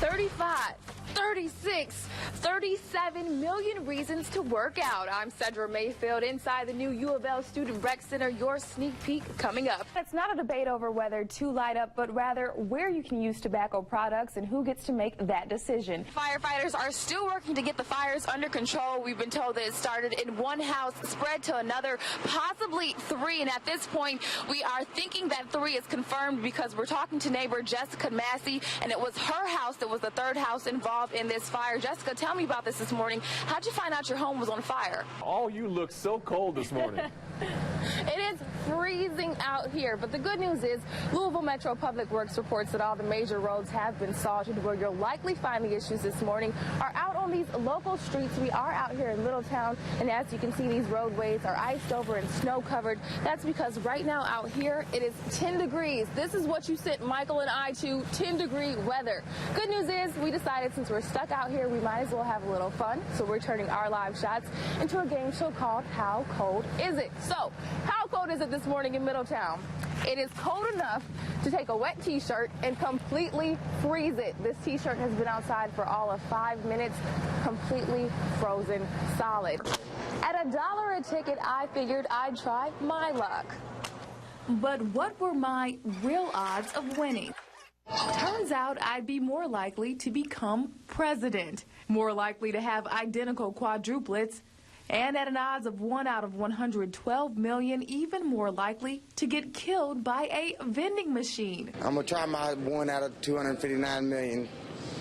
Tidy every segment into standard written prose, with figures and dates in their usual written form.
35, 36, 37 million reasons to work out. I'm Cedra Mayfield inside the new U of L Student Rec Center. Your sneak peek coming up. It's not a debate over whether to light up, but rather where you can use tobacco products and who gets to make that decision. Firefighters are still working to get the fires under control. We've been told that it started in one house, spread to another, possibly three. And at this point, we are thinking that three is confirmed because we're talking to neighbor Jessica Massey, and it was her house that was the third house involved in this fire. Jessica, tell me about this morning. How'd you find out your home was on fire? Oh, you look so cold this morning. It is freezing out here, but the good news is Louisville Metro Public Works reports that all the major roads have been salted. Where you'll likely find the issues this morning are out on these local streets. We are out here in Middletown, and as you can see, these roadways are iced over and snow covered. That's because right now out here it is 10 degrees. This is what you sent Michael and I to, 10-degree weather. Good news is we decided since we're stuck out here, we might as well have a little fun. So we're turning our live shots into a game show called How Cold Is It? So, how cold is it this morning in Middletown? It is cold enough to take a wet t-shirt and completely freeze it. This t-shirt has been outside for all of 5 minutes, completely frozen solid. At $1 a ticket, I figured I'd try my luck. But what were my real odds of winning? Turns out I'd be more likely to become president, more likely to have identical quadruplets, and at an odds of 1 out of 112 million, even more likely to get killed by a vending machine. I'm going to try my 1 out of 259 million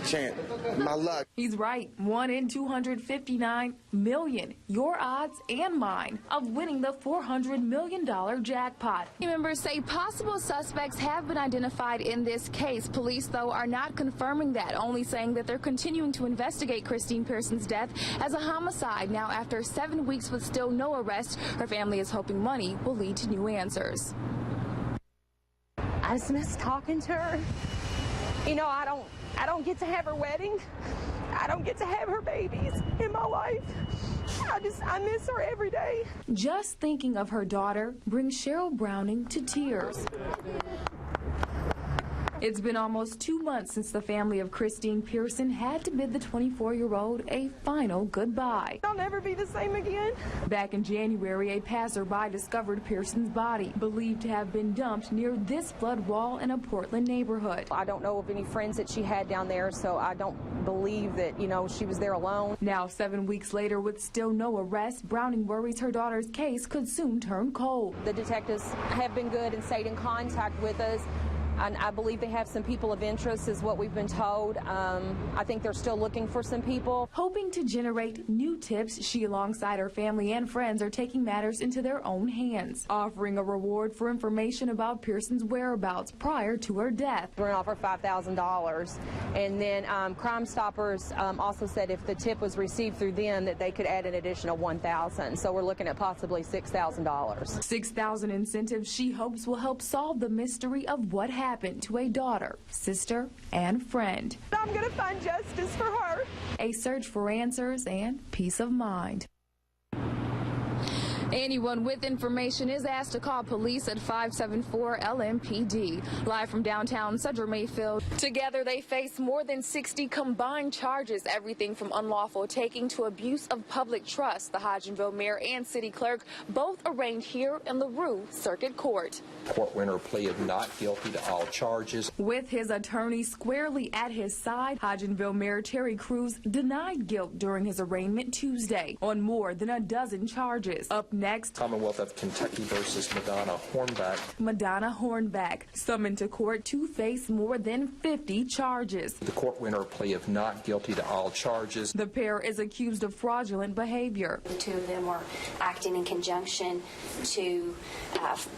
chance. My luck. He's right. 1 in 259 million. Your odds and mine of winning the $400 million jackpot. Members say possible suspects have been identified in this case. Police, though, are not confirming that, only saying that they're continuing to investigate Christine Pearson's death as a homicide. Now, after 7 weeks with still no arrest, her family is hoping money will lead to new answers. I just miss talking to her. You know, I don't get to have her wedding. I don't get to have her babies in my life. I miss her every day. Just thinking of her daughter brings Cheryl Browning to tears. It's been almost 2 months since the family of Christine Pearson had to bid the 24-year-old a final goodbye. I'll never be the same again. Back in January, a passerby discovered Pearson's body, believed to have been dumped near this flood wall in a Portland neighborhood. I don't know of any friends that she had down there, so I don't believe that, you know, she was there alone. Now, 7 weeks later, with still no arrest, Browning worries her daughter's case could soon turn cold. The detectives have been good and stayed in contact with us. And I believe they have some people of interest, is what we've been told. I think they're still looking for some people. Hoping to generate new tips, she alongside her family and friends are taking matters into their own hands, offering a reward for information about Pearson's whereabouts prior to her death. We're going to offer $5,000. And then Crime Stoppers also said if the tip was received through them, that they could add an additional $1,000. So we're looking at possibly $6,000. $6,000 incentives she hopes will help solve the mystery of what happened to a daughter, sister, and friend. I'm going to find justice for her. A search for answers and peace of mind. Anyone with information is asked to call police at 574-LMPD. Live from downtown, Cedra Mayfield. Together, they face more than 60 combined charges, everything from unlawful taking to abuse of public trust. The Hodgenville mayor and city clerk both arraigned here in LaRue Circuit Court. Court winner plea of not guilty to all charges. With his attorney squarely at his side, Hodgenville Mayor Terry Crews denied guilt during his arraignment Tuesday on more than a dozen charges. Up next, Commonwealth of Kentucky versus Madonna Hornback. Madonna Hornback summoned to court to face more than 50 charges. The court winner plea of not guilty to all charges. The pair is accused of fraudulent behavior. The two of them were acting in conjunction to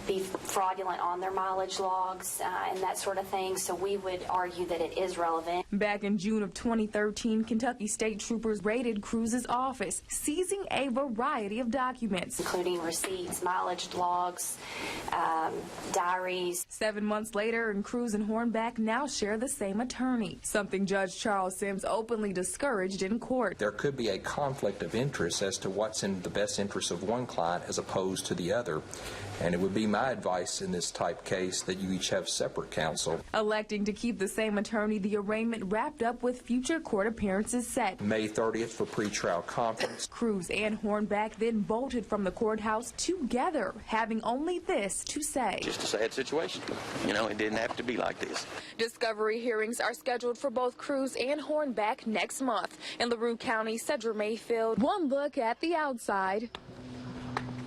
be fraudulent on their mileage logs and that sort of thing, so we would argue that it is relevant. Back in June of 2013, Kentucky state troopers raided Cruz's office, seizing a variety of documents, including receipts, mileage logs, diaries. 7 months later, and Cruz and Hornback now share the same attorney, something Judge Charles Sims openly discouraged in court. There could be a conflict of interest as to what's in the best interest of one client as opposed to the other. And it would be my advice in this type case that you each have separate counsel. Electing to keep the same attorney, the arraignment wrapped up with future court appearances set. May 30th for pretrial conference. Cruz and Hornback then bolted from the courthouse together, having only this to say. Just a sad situation. You know, it didn't have to be like this. Discovery hearings are scheduled for both Cruz and Hornback next month. In LaRue County, Cedra Mayfield, one look at the outside.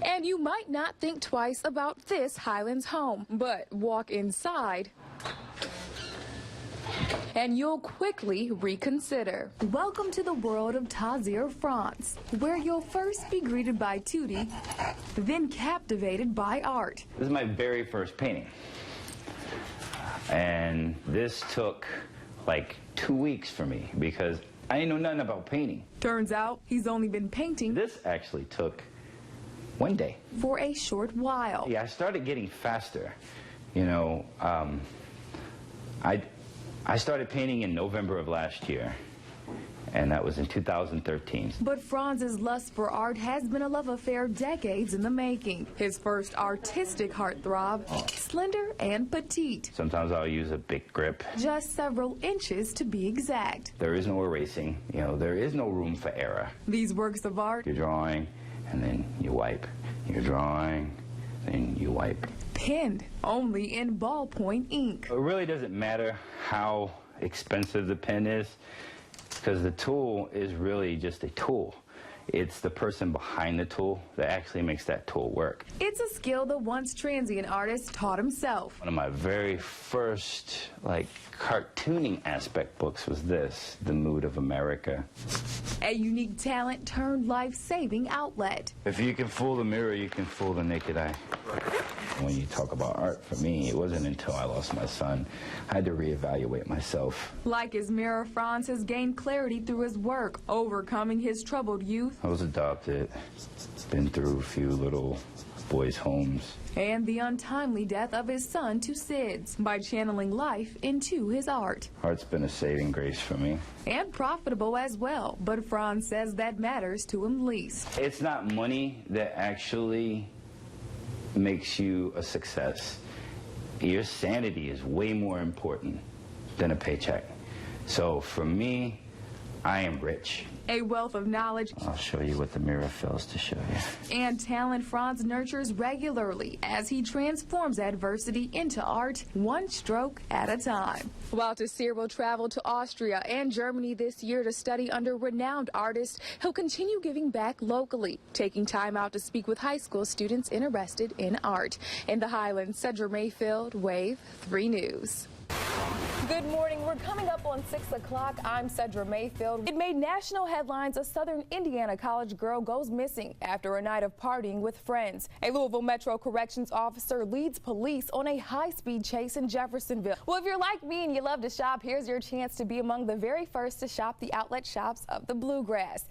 And you might not think twice about this Highlands home, but walk inside and you'll quickly reconsider. Welcome to the world of Tazir, France, where you'll first be greeted by Tootie, then captivated by art. This is my very first painting. And this took like 2 weeks for me because I didn't know nothing about painting. Turns out he's only been painting. This actually took 1 day. For a short while. Yeah, I started getting faster. You know, I started painting in November of last year, and that was in 2013. But Franz's lust for art has been a love affair decades in the making. His first artistic heartthrob, slender and petite. Sometimes I'll use a big grip. Just several inches to be exact. There is no erasing. You know, there is no room for error. These works of art. You're drawing, and then you wipe. You're drawing, then you wipe. Penned only in ballpoint ink. It really doesn't matter how expensive the pen is, because the tool is really just a tool. It's the person behind the tool that actually makes that tool work. It's a skill the once transient artist taught himself. One of my very first, cartooning aspect books was this, The Mood of America. A unique talent turned life-saving outlet. If you can fool the mirror, you can fool the naked eye. When you talk about art, for me, it wasn't until I lost my son. I had to reevaluate myself. Like his mirror, Franz has gained clarity through his work, overcoming his troubled youth. I was adopted, been through a few little boys' homes. And the untimely death of his son to SIDS by channeling life into his art. Art's been a saving grace for me. And profitable as well, but Franz says that matters to him least. It's not money that actually makes you a success. Your sanity is way more important than a paycheck. So for me, I am rich. A wealth of knowledge. I'll show you what the mirror fails to show you. And talent Franz nurtures regularly as he transforms adversity into art, one stroke at a time. While Tazir will travel to Austria and Germany this year to study under renowned artists, he'll continue giving back locally, taking time out to speak with high school students interested in art. In the Highlands, Cedra Mayfield, Wave 3 News. Good morning. We're coming up on 6 o'clock. I'm Cedra Mayfield. It made national headlines. A Southern Indiana college girl goes missing after a night of partying with friends. A Louisville Metro Corrections officer leads police on a high-speed chase in Jeffersonville. Well, if you're like me and you love to shop, here's your chance to be among the very first to shop the outlet shops of the Bluegrass.